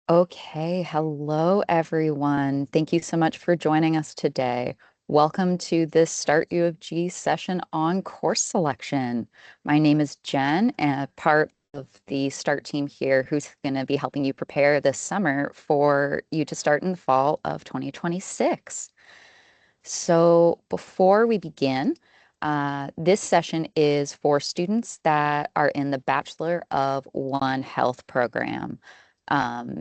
Okay, hello everyone. Thank you so much for joining us today. Welcome to this Start U of G session on course selection. My name is Jen, and part of the Start team here who's going to be helping you prepare this summer for you to start in the fall of 2026. So before we begin, this session is for students that are in the Bachelor of One Health program.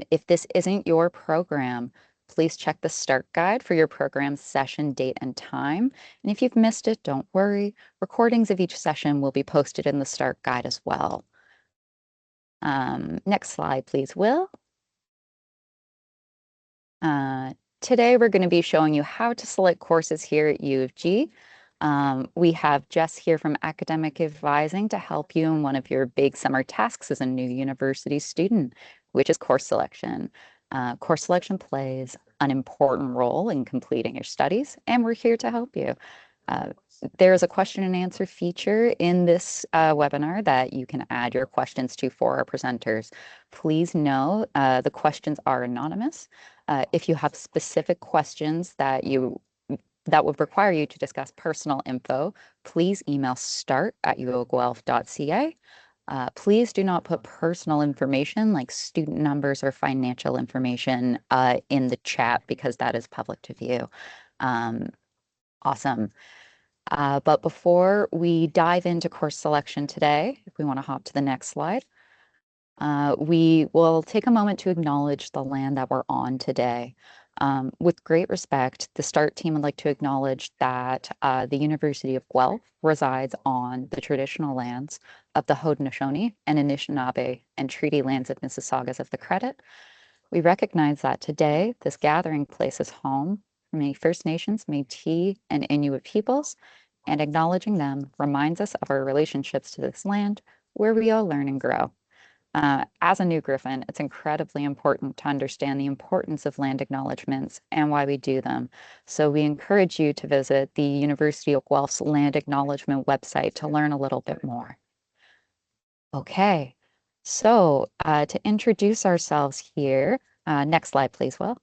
If this isn't your program, please check the start guide for your program's session date and time. And if you've missed it, don't worry. Recordings of each session will be posted in the start guide as well. Next slide, please, Will. Today, we're going to be showing you how to select courses here at U of G. We have Jess here from Academic Advising to help you in one of your big summer tasks as a new university student, which is course selection. Course selection plays an important role in completing your studies, and we're here to help you. There's a question and answer feature in this webinar that you can add your questions to for our presenters. Please know the questions are anonymous. If you have specific questions that would require you to discuss personal info, please email start@uoguelph.ca. Please do not put personal information like student numbers or financial information in the chat because that is public to view. Awesome. But before we dive into course selection today, if we want to hop to the next slide, we will take a moment to acknowledge the land that we're on today. With great respect, the START team would like to acknowledge that the University of Guelph resides on the traditional lands of the Haudenosaunee and Anishinaabe and treaty lands of Mississaugas of the Credit. We recognize that today, this gathering place is home for many First Nations, Métis, and Inuit peoples, and acknowledging them reminds us of our relationships to this land where we all learn and grow. As a new Griffin, it's incredibly important to understand the importance of land acknowledgements and why we do them. So we encourage you to visit the University of Guelph's Land Acknowledgement website to learn a little bit more. Okay, so to introduce ourselves here, next slide, please, Will.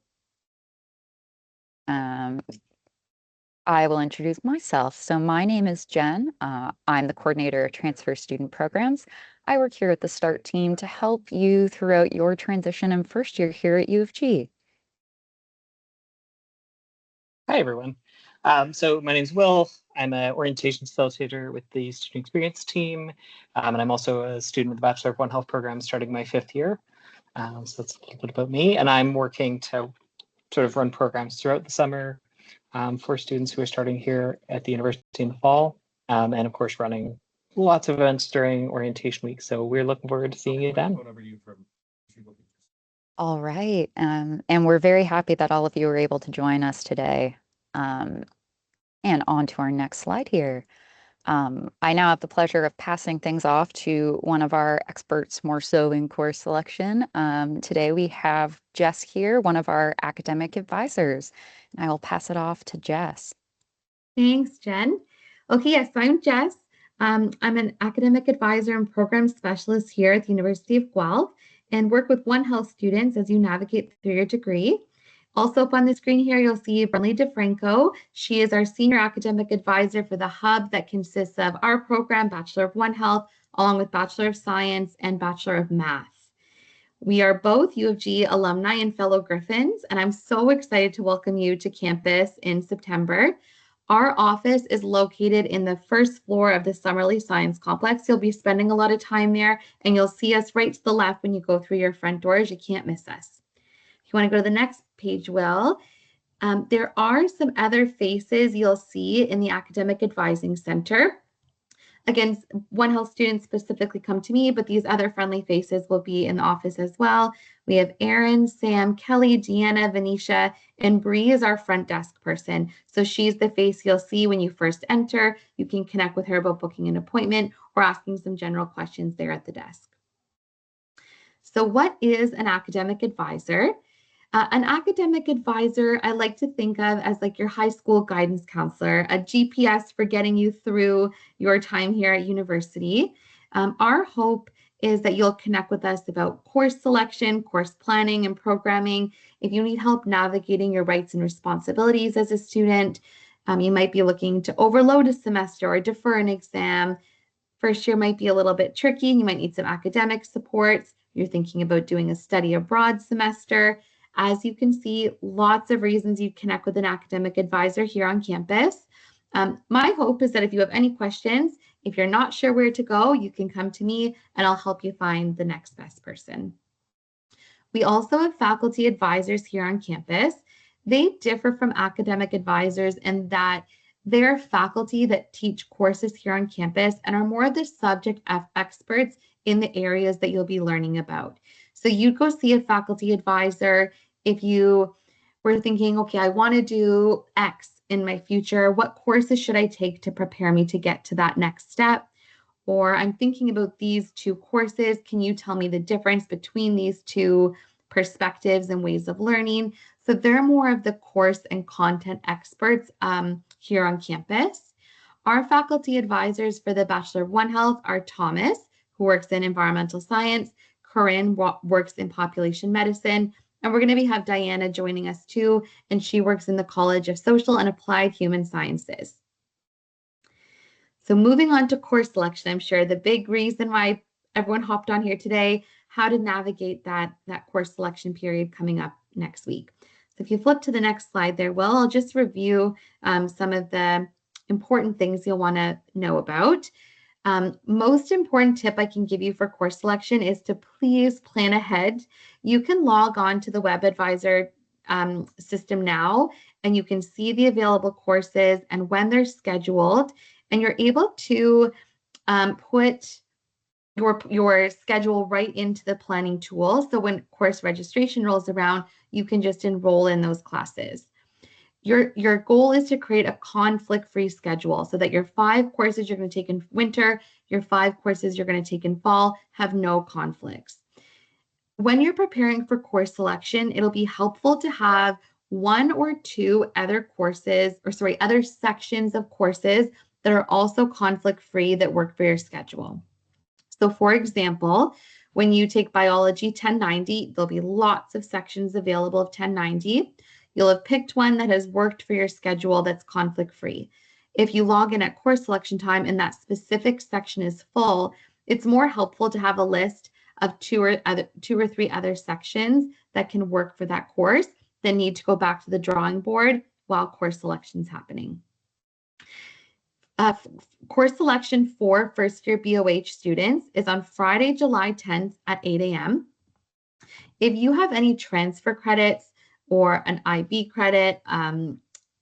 I will introduce myself. So my name is Jen. I'm the coordinator of transfer student programs. I work here at the START team to help you throughout your transition and first year here at U of G. Hi, everyone. So my name is Will. I'm an orientation facilitator with the student experience team, and I'm also a student with the Bachelor of One Health program starting my 5th year. So that's a little bit about me, and I'm working to sort of run programs throughout the summer for students who are starting here at the university in the fall, and of course running lots of events during orientation week. So we're looking forward to seeing you then. All right. And we're very happy that all of you were able to join us today. And on to our next slide here. I now have the pleasure of passing things off to one of our experts more so in course selection. Today we have Jess here, one of our academic advisors. And I will pass it off to Jess. Thanks, Jen. Okay, yes, so I'm Jess. I'm an academic advisor and program specialist here at the University of Guelph and work with One Health students as you navigate through your degree. Also up on the screen here, you'll see Brenly DeFranco. She is our senior academic advisor for the hub that consists of our program, Bachelor of One Health, along with Bachelor of Science and Bachelor of Math. We are both U of G alumni and fellow Griffins, and I'm so excited to welcome you to campus in September. Our office is located in the first floor of the Summerlee Science Complex. You'll be spending a lot of time there, and you'll see us right to the left when you go through your front doors. You can't miss us. If you want to go to the next page, Will, there are some other faces you'll see in the Academic Advising Center. Again, One Health students specifically come to me, but these other friendly faces will be in the office as well. We have Erin, Sam, Kelly, Deanna, Venetia, and Bree is our front desk person. So she's the face you'll see when you first enter. You can connect with her about booking an appointment or asking some general questions there at the desk. So what is an academic advisor? An academic advisor, I like to think of as like your high school guidance counselor, a GPS for getting you through your time here at university. Our hope is that you'll connect with us about course selection, course planning, and programming. If you need help navigating your rights and responsibilities as a student, you might be looking to overload a semester or defer an exam. First year might be a little bit tricky. You might need some academic supports. You're thinking about doing a study abroad semester. As you can see, lots of reasons you connect with an academic advisor here on campus. My hope is that if you have any questions, if you're not sure where to go, you can come to me and I'll help you find the next best person. We also have faculty advisors here on campus. They differ from academic advisors in that they're faculty that teach courses here on campus and are more the subject experts in the areas that you'll be learning about. So you'd go see a faculty advisor if you were thinking, okay, I want to do X in my future. What courses should I take to prepare me to get to that next step? Or I'm thinking about these two courses. Can you tell me the difference between these two perspectives and ways of learning? So they're more of the course and content experts here on campus. Our faculty advisors for the Bachelor of One Health are Thomas, who works in environmental science, Corinne works in population medicine, and we're going to have Diana joining us too, and she works in the College of Social and Applied Human Sciences. So moving on to course selection, I'm sure the big reason why everyone hopped on here today, how to navigate that course selection period coming up next week. So if you flip to the next slide there, well, I'll just review some of the important things you'll want to know about. Most important tip I can give you for course selection is to please plan ahead. You can log on to the WebAdvisor system now, and you can see the available courses and when they're scheduled, and you're able to put your schedule right into the planning tool. So when course registration rolls around, you can just enroll in those classes. Your goal is to create a conflict-free schedule so that your 5 courses you're going to take in winter, your 5 courses you're going to take in fall have no conflicts. When you're preparing for course selection, it'll be helpful to have 1 or 2 other other sections of courses that are also conflict-free that work for your schedule. So for example, when you take biology 1090, there'll be lots of sections available of 1090. You'll have picked one that has worked for your schedule that's conflict-free. If you log in at course selection time and that specific section is full, it's more helpful to have a list of 2 or 3 other sections that can work for that course than need to go back to the drawing board while course selection is happening. Course selection for first-year BOH students is on Friday, July 10th at 8 a.m. If you have any transfer credits or an IB credit,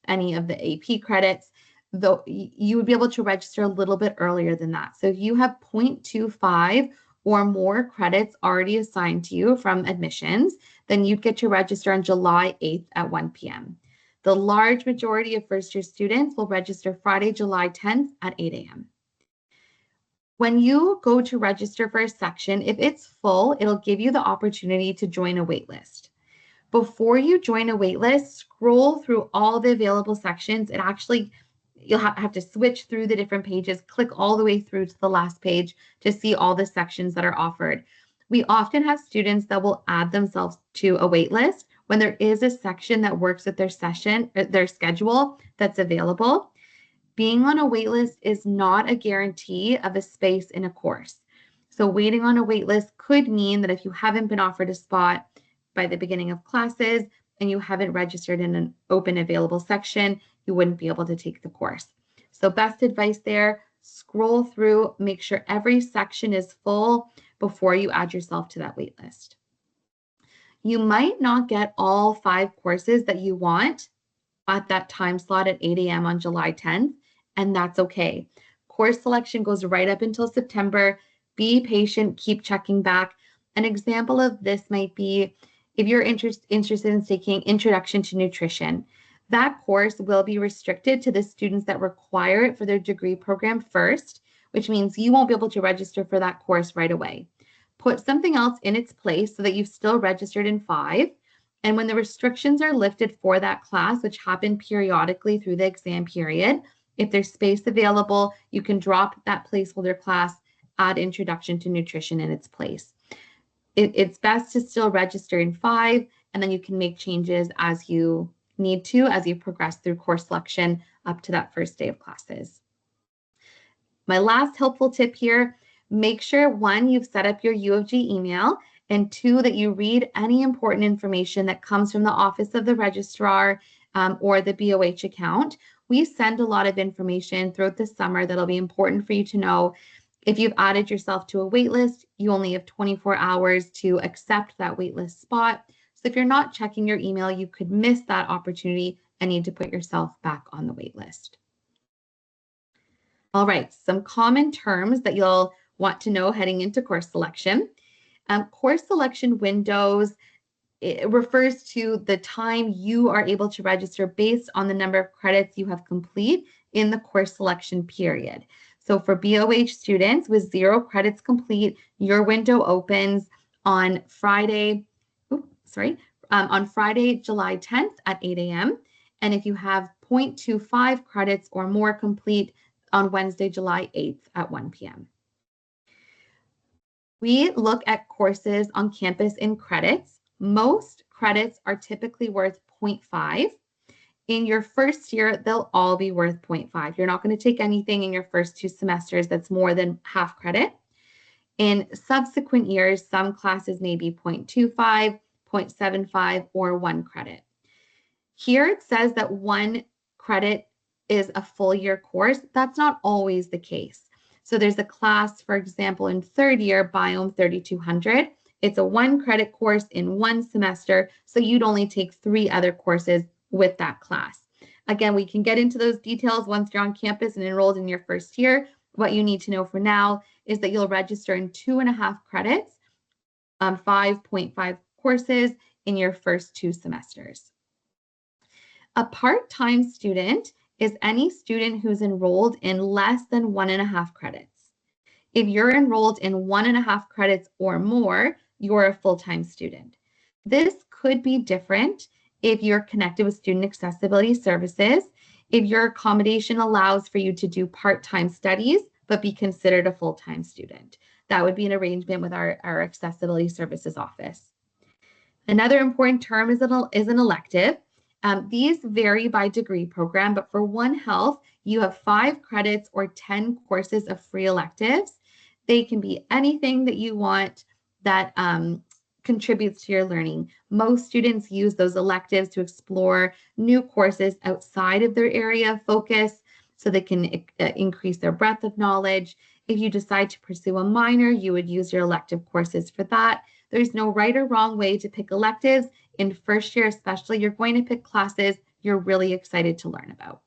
any of the AP credits, though you would be able to register a little bit earlier than that. So if you have 0.25 or more credits already assigned to you from admissions, then you'd get to register on July 8th at 1 p.m. The large majority of first-year students will register Friday, July 10th at 8 a.m. When you go to register for a section, if it's full, it'll give you the opportunity to join a waitlist. Before you join a waitlist, scroll through all the available sections. You'll have to switch through the different pages, click all the way through to the last page to see all the sections that are offered. We often have students that will add themselves to a waitlist when there is a section that works with their schedule that's available. Being on a waitlist is not a guarantee of a space in a course. So waiting on a waitlist could mean that if you haven't been offered a spot by the beginning of classes and you haven't registered in an open available section, you wouldn't be able to take the course. So best advice there, scroll through, make sure every section is full before you add yourself to that waitlist. You might not get all 5 courses that you want at that time slot at 8 a.m. on July 10th, and that's okay. Course selection goes right up until September. Be patient, keep checking back. An example of this might be if you're interested in taking Introduction to Nutrition. That course will be restricted to the students that require it for their degree program first, which means you won't be able to register for that course right away. Put something else in its place so that you've still registered in 5. And when the restrictions are lifted for that class, which happen periodically through the exam period, if there's space available, you can drop that placeholder class add Introduction to Nutrition in its place. It's best to still register in 5, and then you can make changes as you need to as you progress through course selection up to that first day of classes. My last helpful tip here, make sure 1, you've set up your U of G email, and 2, that you read any important information that comes from the Office of the Registrar or the BOH account. We send a lot of information throughout the summer that'll be important for you to know. If you've added yourself to a waitlist, you only have 24 hours to accept that waitlist spot. So if you're not checking your email, you could miss that opportunity and need to put yourself back on the waitlist. All right, some common terms that you'll want to know heading into course selection. Course selection windows, it refers to the time you are able to register based on the number of credits you have complete in the course selection period. So for BOH students with 0 credits complete, your window opens on Friday, on Friday, July 10th at 8 a.m. And if you have 0.25 credits or more complete, on Wednesday, July 8th at 1 p.m. We look at courses on campus in credits. Most credits are typically worth 0.5. In your first year, they'll all be worth 0.5. You're not going to take anything in your first 2 semesters that's more than half credit. In subsequent years, some classes may be 0.25, 0.75, or 1 credit. Here it says that 1 credit is a full year course. That's not always the case. So there's a class, for example, in 3rd year, Biome 3200. It's a 1 credit course in 1 semester, so you'd only take 3 other courses with that class. Again, we can get into those details once you're on campus and enrolled in your first year. What you need to know for now is that you'll register in 2.5 credits, 5.5 courses in your first 2 semesters. A part-time student is any student who's enrolled in less than 1.5 credits. If you're enrolled in 1.5 credits or more, you're a full-time student. This could be different if you're connected with Student Accessibility Services, if your accommodation allows for you to do part-time studies, but be considered a full-time student. That would be an arrangement with our Accessibility Services office. Another important term is an elective. These vary by degree program, but for One Health, you have 5 credits or 10 courses of free electives. They can be anything that you want that contributes to your learning. Most students use those electives to explore new courses outside of their area of focus so they can increase their breadth of knowledge. If you decide to pursue a minor, you would use your elective courses for that. There's no right or wrong way to pick electives. In first year especially, you're going to pick classes you're really excited to learn about.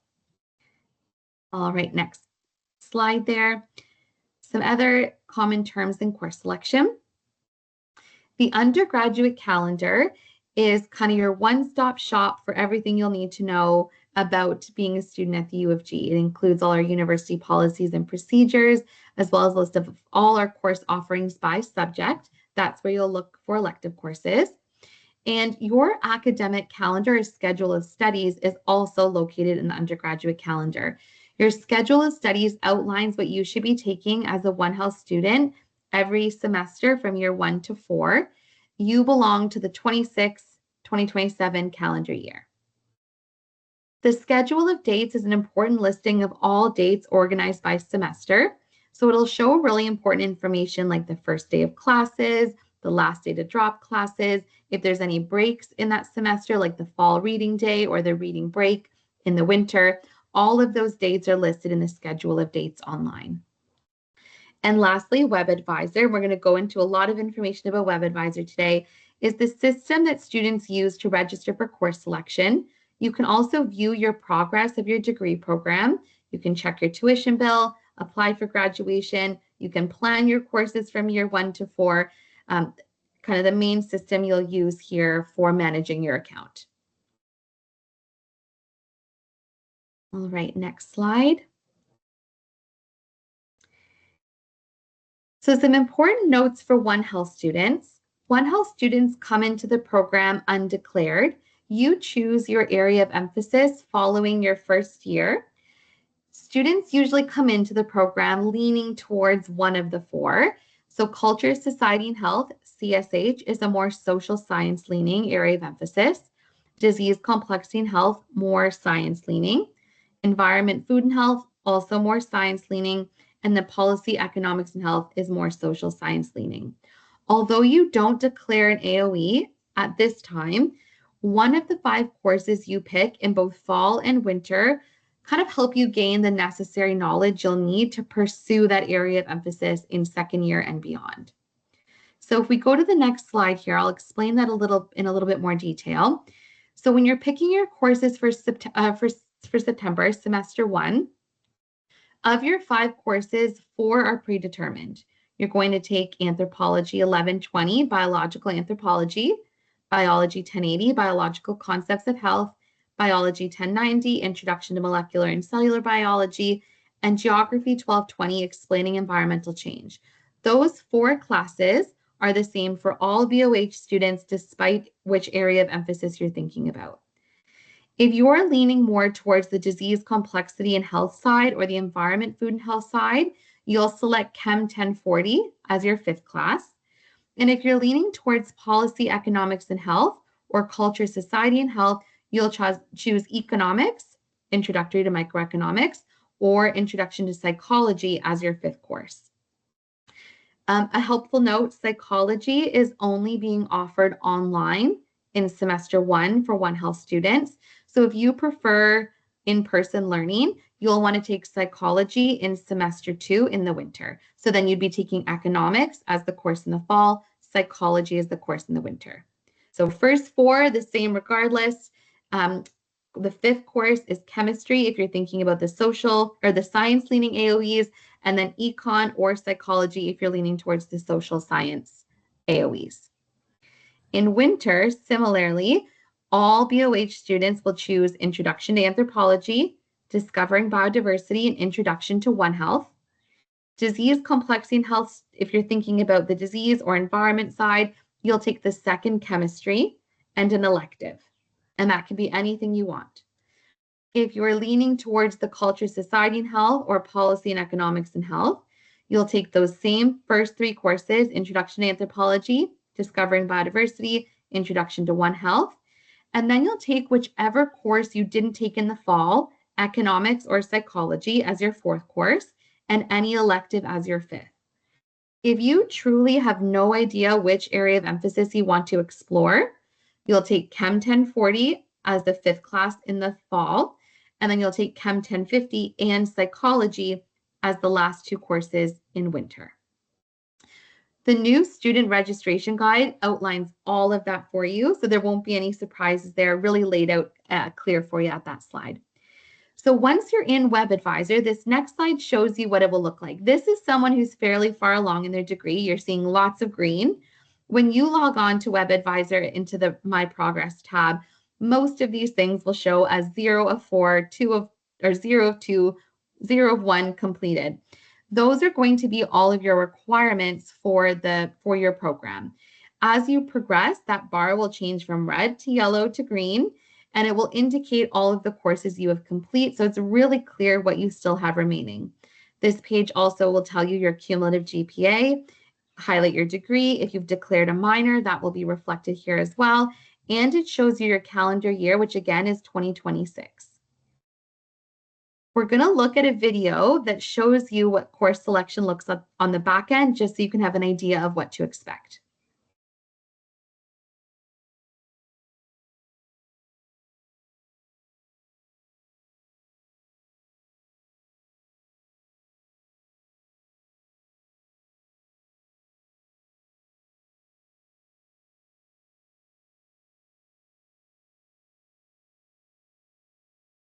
All right, next slide there. Some other common terms in course selection. The undergraduate calendar is kind of your one-stop shop for everything you'll need to know about being a student at the U of G. It includes all our university policies and procedures, as well as a list of all our course offerings by subject. That's where you'll look for elective courses. And your academic calendar or schedule of studies is also located in the undergraduate calendar. Your schedule of studies outlines what you should be taking as a One Health student every semester from year 1 to 4. You belong to the 2027 calendar year. The schedule of dates is an important listing of all dates organized by semester. So it'll show really important information like the first day of classes, the last day to drop classes, if there's any breaks in that semester, like the fall reading day or the reading break in the winter. All of those dates are listed in the schedule of dates online. And lastly, WebAdvisor. We're going to go into a lot of information about WebAdvisor today. Is the system that students use to register for course selection. You can also view your progress of your degree program. You can check your tuition bill, apply for graduation. You can plan your courses from year 1 to 4. Kind of the main system you'll use here for managing your account. All right, next slide. So some important notes for One Health students. One Health students come into the program undeclared. You choose your area of emphasis following your first year. Students usually come into the program leaning towards one of the four. So culture, society, and health, CSH, is a more social science leaning area of emphasis. Disease, complexity, and health, more science leaning. Environment, food, and health, also more science leaning. And the policy, economics, and health is more social science leaning. Although you don't declare an AOE at this time, one of the 5 courses you pick in both fall and winter kind of help you gain the necessary knowledge you'll need to pursue that area of emphasis in second year and beyond. So if we go to the next slide here, I'll explain that in a little bit more detail. So when you're picking your courses for September, semester 1, of your 5 courses, 4 are predetermined. You're going to take Anthropology 1120, Biological Anthropology, Biology 1080, Biological Concepts of Health, Biology 1090, Introduction to Molecular and Cellular Biology, and Geography 1220, Explaining Environmental Change. Those 4 classes are the same for all BOH students, despite which area of emphasis you're thinking about. If you're leaning more towards the disease complexity and health side or the environment, food, and health side, you'll select Chem 1040 as your 5th class. And if you're leaning towards policy, economics, and health or culture, society, and health, you'll choose economics, introductory to microeconomics, or introduction to psychology as your 5th course. A helpful note, psychology is only being offered online in semester 1 for One Health students. So if you prefer in-person learning, you'll want to take psychology in semester 2 in the winter. So then you'd be taking economics as the course in the fall, psychology as the course in the winter. So first 4, the same regardless. The 5th course is chemistry if you're thinking about the social or the science leaning AOEs, and then econ or psychology if you're leaning towards the social science AOEs. In winter, similarly, all BOH students will choose Introduction to Anthropology, Discovering Biodiversity, and Introduction to One Health. Disease, complexity, and health, if you're thinking about the disease or environment side, you'll take the 2nd chemistry and an elective, and that can be anything you want. If you're leaning towards the culture, society, and health or policy and economics and health, you'll take those same first 3 courses, Introduction to Anthropology, Discovering Biodiversity, Introduction to One Health, and then you'll take whichever course you didn't take in the fall, economics or psychology as your 4th course, and any elective as your 5th. If you truly have no idea which area of emphasis you want to explore, you'll take Chem 1040 as the 5th class in the fall, and then you'll take Chem 1050 and psychology as the last 2 courses in winter. The new student registration guide outlines all of that for you, so there won't be any surprises there, really laid out clear for you at that slide. So once you're in WebAdvisor, this next slide shows you what it will look like. This is someone who's fairly far along in their degree. You're seeing lots of green. When you log on to WebAdvisor into the My Progress tab, most of these things will show as 0 of 4, 2 of, or 0 of 2, 0 of 1 completed. Those are going to be all of your requirements for your program. As you progress, that bar will change from red to yellow to green, and it will indicate all of the courses you have complete, so it's really clear what you still have remaining. This page also will tell you your cumulative GPA, highlight your degree. If you've declared a minor, that will be reflected here as well, and it shows you your calendar year, which again is 2026. We're going to look at a video that shows you what course selection looks like on the back end, just so you can have an idea of what to expect.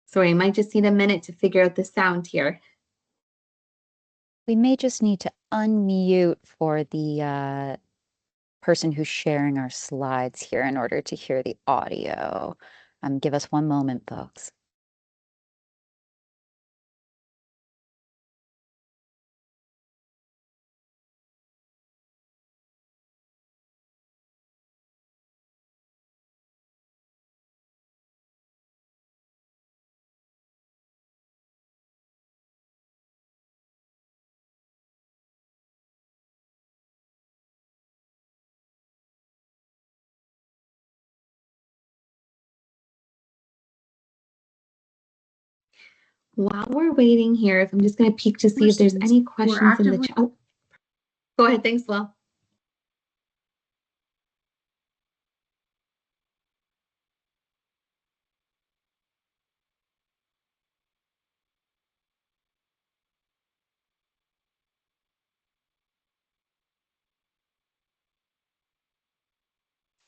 Sorry, I might just need a minute to figure out the sound here. We may just need to unmute for the person who's sharing our slides here in order to hear the audio. Give us one moment, folks. While we're waiting here, I'm just going to peek to see if there's any questions in the chat. Oh, go ahead. Thanks, Will.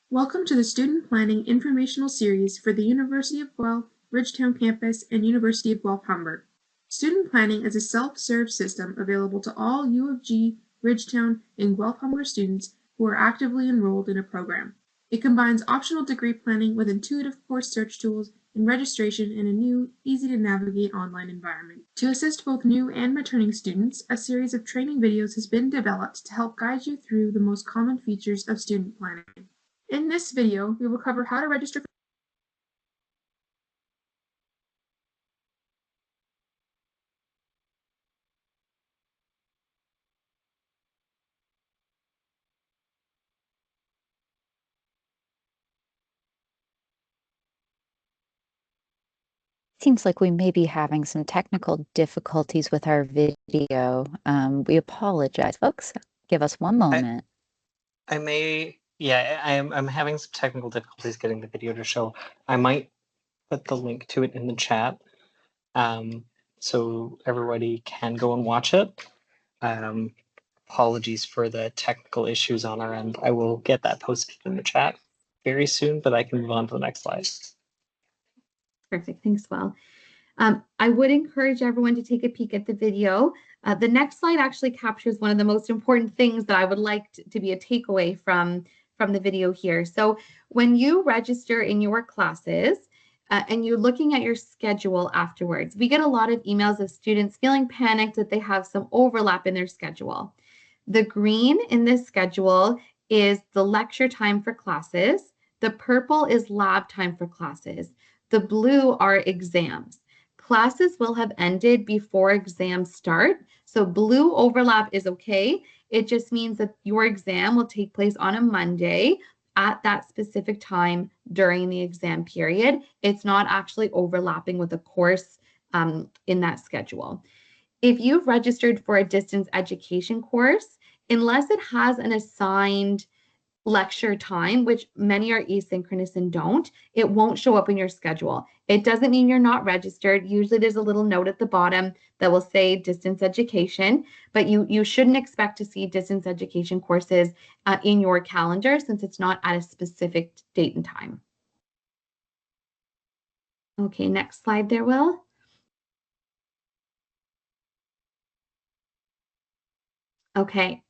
Welcome to the Student Planning Informational Series for the University of Guelph, Ridgetown Campus, and University of Guelph Hamburg. Student Planning is a self-serve system available to all U of G, Ridgetown, and Guelph Hamburg students who are actively enrolled in a program. It combines optional degree planning with intuitive course search tools and registration in a new, easy-to-navigate online environment. To assist both new and returning students, a series of training videos has been developed to help guide you through the most common features of student planning. In this video, we will cover how to register. Seems like we may be having some technical difficulties with our video. We apologize, folks. Give us one moment. I'm having some technical difficulties getting the video to show. I might put the link to it in the chat, so everybody can go and watch it. Apologies for the technical issues on our end. I will get that posted in the chat very soon, but I can move on to the next slide. Perfect. Thanks, Will. I would encourage everyone to take a peek at the video. The next slide actually captures one of the most important things that I would like to be a takeaway from the video here. So when you register in your classes and you're looking at your schedule afterwards, we get a lot of emails of students feeling panicked that they have some overlap in their schedule. The green in this schedule is the lecture time for classes. The purple is lab time for classes. The blue are exams. Classes will have ended before exams start. So blue overlap is okay. It just means that your exam will take place on a Monday at that specific time during the exam period. It's not actually overlapping with a course in that schedule. If you've registered for a distance education course, unless it has an assigned lecture time, which many are asynchronous and don't, it won't show up in your schedule. It doesn't mean you're not registered. Usually there's a little note at the bottom that will say distance education, but you shouldn't expect to see distance education courses in your calendar since it's not at a specific date and time. Okay, next slide there, Will. Okay.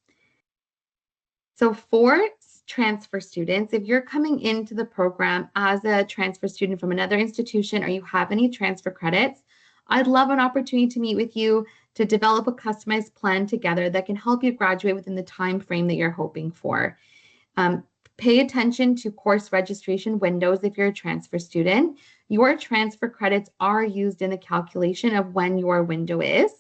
So for transfer students, if you're coming into the program as a transfer student from another institution or you have any transfer credits, I'd love an opportunity to meet with you to develop a customized plan together that can help you graduate within the time frame that you're hoping for. Pay attention to course registration windows if you're a transfer student. Your transfer credits are used in the calculation of when your window is.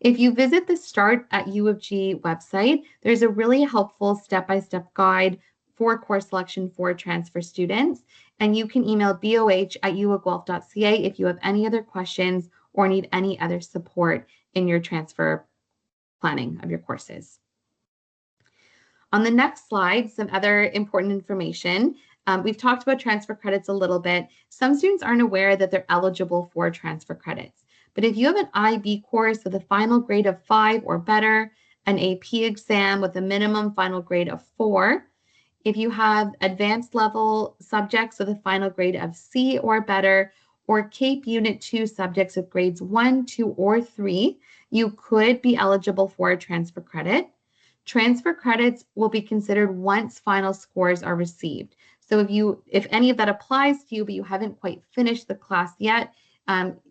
If you visit the Start at U of G website, there's a really helpful step-by-step guide for course selection for transfer students. And you can email boh@uofguelph.ca if you have any other questions or need any other support in your transfer planning of your courses. On the next slide, some other important information. We've talked about transfer credits a little bit. Some students aren't aware that they're eligible for transfer credits. But if you have an IB course with a final grade of 5 or better, an AP exam with a minimum final grade of 4, if you have advanced level subjects with a final grade of C or better, or CAPE Unit 2 subjects with grades 1, 2, or 3, you could be eligible for a transfer credit. Transfer credits will be considered once final scores are received. So if any of that applies to you, but you haven't quite finished the class yet,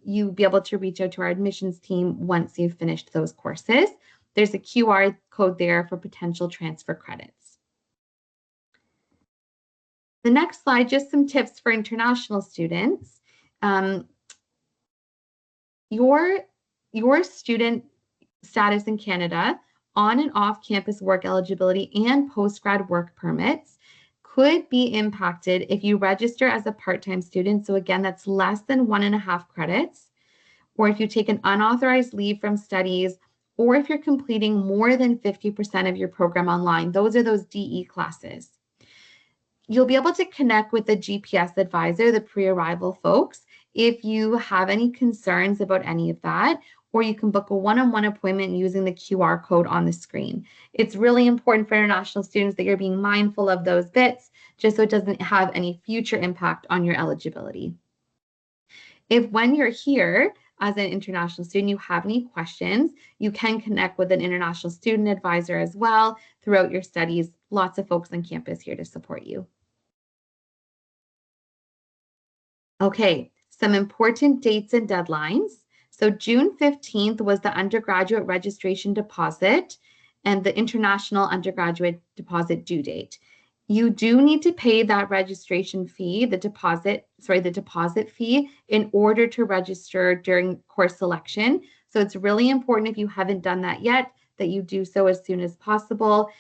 you'll be able to reach out to our admissions team once you've finished those courses. There's a QR code there for potential transfer credits. The next slide, just some tips for international students. Your student status in Canada, on and off campus work eligibility and post-grad work permits could be impacted if you register as a part-time student. So again, that's less than 1.5 credits. or if you take an unauthorized leave from studies, or if you're completing more than 50% of your program online. Those are those DE classes. You'll be able to connect with the GPS advisor, the pre-arrival folks, if you have any concerns about any of that, or you can book a one-on-one appointment using the QR code on the screen. It's really important for international students that you're being mindful of those bits, just so it doesn't have any future impact on your eligibility. If when you're here as an international student, you have any questions, you can connect with an international student advisor as well throughout your studies. Lots of folks on campus here to support you. Okay, some important dates and deadlines. So June 15th was the undergraduate registration deposit and the international undergraduate deposit due date. You do need to pay that registration fee, the deposit fee, in order to register during course selection. So it's really important, if you haven't done that yet, that you do so as soon as possible.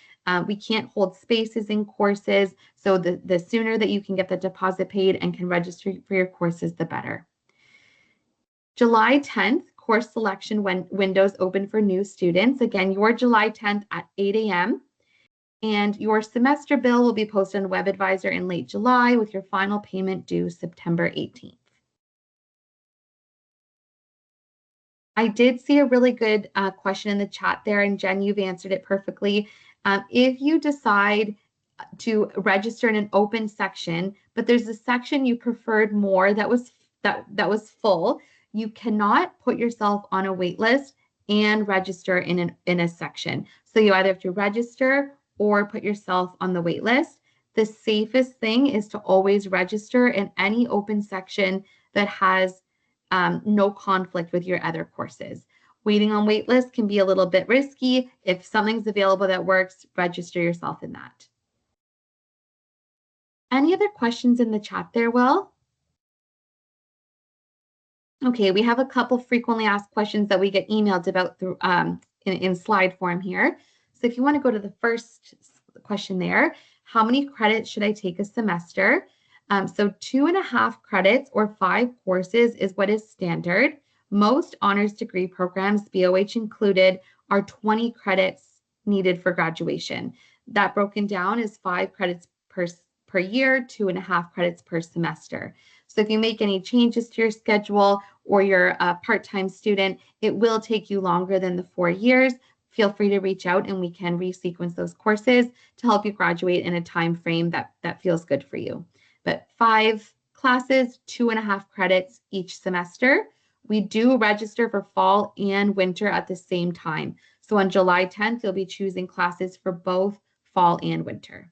We can't hold spaces in courses, so the sooner that you can get the deposit paid and can register for your courses, the better. July 10th, course selection windows open for new students. Again, your July 10th at 8 a.m. And your semester bill will be posted on WebAdvisor in late July, with your final payment due September 18th. I did see a really good question in the chat there, and Jen, you've answered it perfectly. If you decide to register in an open section, but there's a section you preferred more that was full, you cannot put yourself on a wait list and register in a section. So you either have to register or put yourself on the wait list. The safest thing is to always register in any open section that has no conflict with your other courses. Waiting on wait lists can be a little bit risky. If something's available that works, register yourself in that. Any other questions in the chat there, Will? Okay, we have a couple frequently asked questions that we get emailed about through in slide form here. So if you want to go to the first question there, how many credits should I take a semester? So 2.5 credits or 5 courses is what is standard. Most honors degree programs, BOH included, are 20 credits needed for graduation. That broken down is 5 credits per year, 2.5 credits per semester. So if you make any changes to your schedule or you're a part-time student, it will take you longer than the 4 years. Feel free to reach out and we can resequence those courses to help you graduate in a time frame that feels good for you. But 5 classes, 2.5 credits each semester. We do register for fall and winter at the same time. So on July 10th, you'll be choosing classes for both fall and winter.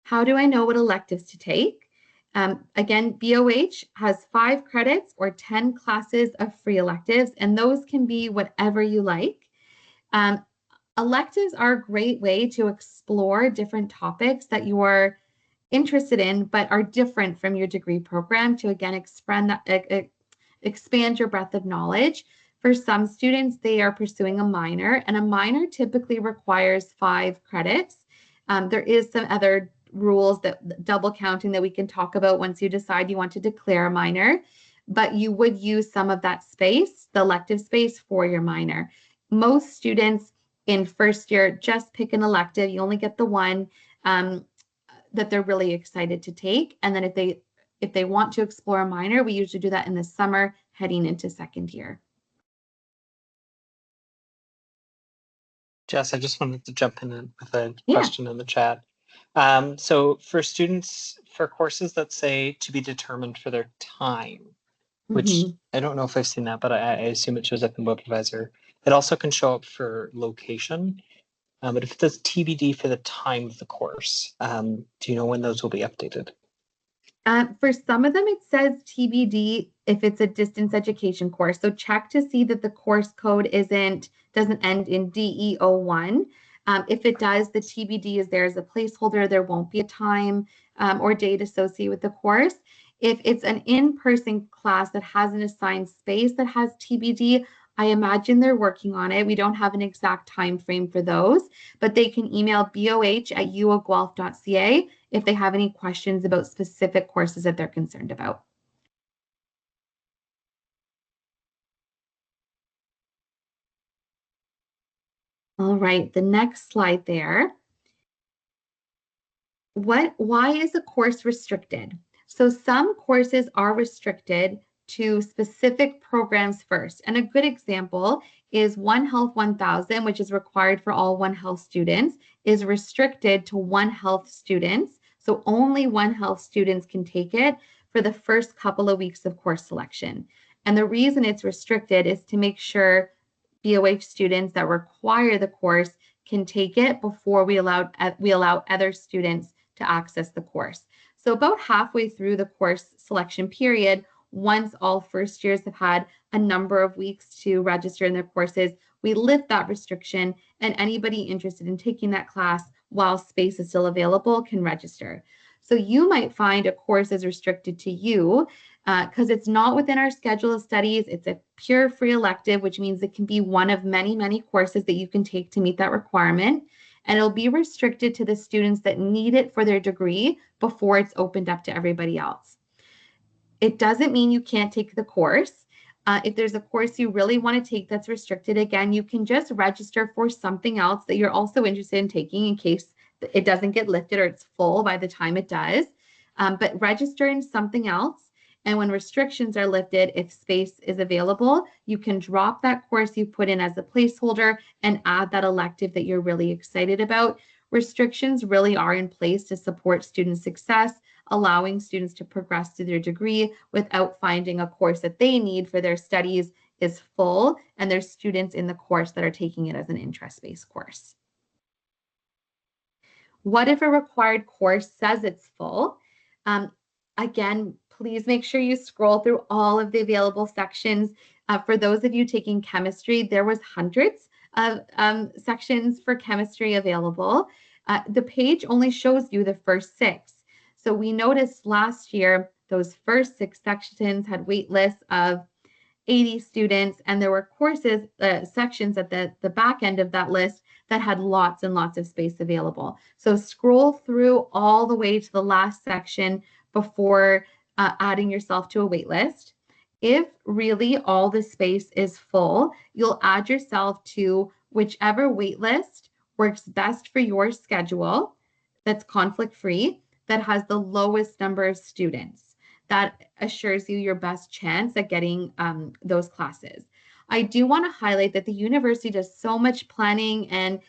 How do I know what electives to take? Again, BOH has 5 credits or 10 classes of free electives, and those can be whatever you like. Electives are a great way to explore different topics that you are interested in, but are different from your degree program, to again expand your breadth of knowledge. For some students, they are pursuing a minor, and a minor typically requires 5 credits. There is some other rules, that double counting, that we can talk about once you decide you want to declare a minor, but you would use some of that space, the elective space, for your minor. Most students in first year just pick an elective. You only get the one that they're really excited to take, and then if they want to explore a minor, we usually do that in the summer heading into second year. Jess, I just wanted to jump in with a question in the chat. So for students, for courses that say to be determined for their time, which I don't know if I've seen that, but I assume it shows up in WebAdvisor. It also can show up for location. But if it says TBD for the time of the course, do you know when those will be updated? For some of them, it says TBD if it's a distance education course. So check to see that the course code doesn't end in DE01. If it does, the TBD is there as a placeholder. There won't be a time or date associated with the course. If it's an in-person class that has an assigned space that has TBD, I imagine they're working on it. We don't have an exact time frame for those, but they can email boh@uofguelph.ca if they have any questions about specific courses that they're concerned about. All right, the next slide there. Why is a course restricted? So some courses are restricted to specific programs first. And a good example is One Health 1000, which is required for all One Health students, is restricted to One Health students. So only One Health students can take it for the first couple of weeks of course selection. And the reason it's restricted is to make sure BOH students that require the course can take it before we allow other students to access the course. So about halfway through the course selection period, once all first years have had a number of weeks to register in their courses, we lift that restriction, and anybody interested in taking that class while space is still available can register. So you might find a course is restricted to you because it's not within our schedule of studies. It's a pure free elective, which means it can be one of many, many courses that you can take to meet that requirement. And it'll be restricted to the students that need it for their degree before it's opened up to everybody else. It doesn't mean you can't take the course. If there's a course you really want to take that's restricted, again, you can just register for something else that you're also interested in taking in case it doesn't get lifted or it's full by the time it does. But register in something else. And when restrictions are lifted, if space is available, you can drop that course you put in as a placeholder and add that elective that you're really excited about. Restrictions really are in place to support student success, allowing students to progress to their degree without finding a course that they need for their studies is full and there's students in the course that are taking it as an interest-based course. What if a required course says it's full? Again, please make sure you scroll through all of the available sections. For those of you taking chemistry, there was hundreds of sections for chemistry available. The page only shows you the first 6. So we noticed last year, those first 6 sections had wait lists of 80 students, and there were courses, sections at the back end of that list that had lots and lots of space available. So scroll through all the way to the last section before adding yourself to a wait list. If really all the space is full, you'll add yourself to whichever wait list works best for your schedule, that's conflict-free, that has the lowest number of students. That assures you your best chance at getting those classes. I do want to highlight that the university does so much planning and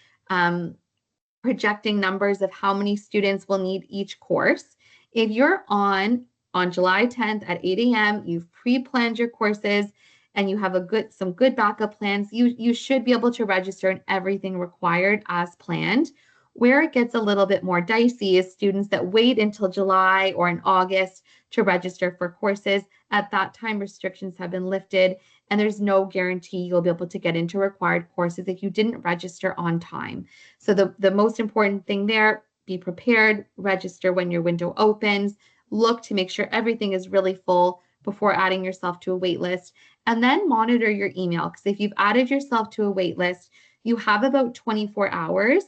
projecting numbers of how many students will need each course. If you're on July 10th at 8 a.m., you've pre-planned your courses, and you have some good backup plans, you should be able to register in everything required as planned. Where it gets a little bit more dicey is students that wait until July or in August to register for courses. At that time, restrictions have been lifted, and there's no guarantee you'll be able to get into required courses if you didn't register on time. So the most important thing there, be prepared, register when your window opens, look to make sure everything is really full before adding yourself to a wait list, and then monitor your email, because if you've added yourself to a wait list, you have about 24 hours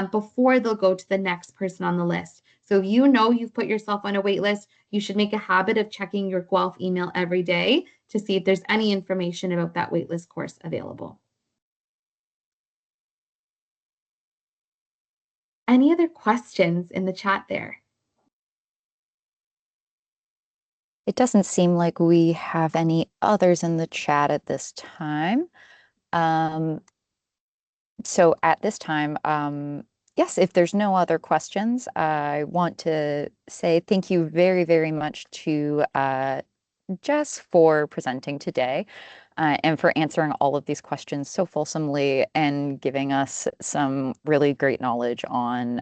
before they'll go to the next person on the list. So if you know you've put yourself on a wait list, you should make a habit of checking your Guelph email every day to see if there's any information about that waitlist course available. Any other questions in the chat there? It doesn't seem like we have any others in the chat at this time. So at this time, yes, if there's no other questions, I want to say thank you very, very much to Jess for presenting today and for answering all of these questions so fulsomely and giving us some really great knowledge on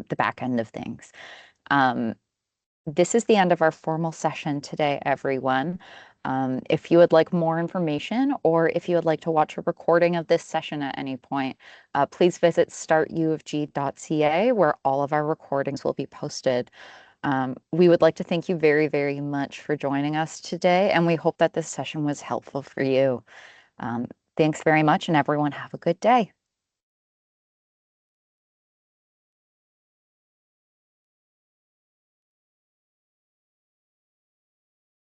the back end of things. This is the end of our formal session today, everyone. If you would like more information, or if you would like to watch a recording of this session at any point, please visit startufg.ca, where all of our recordings will be posted. We would like to thank you very, very much for joining us today, and we hope that this session was helpful for you. Thanks very much, and everyone have a good day.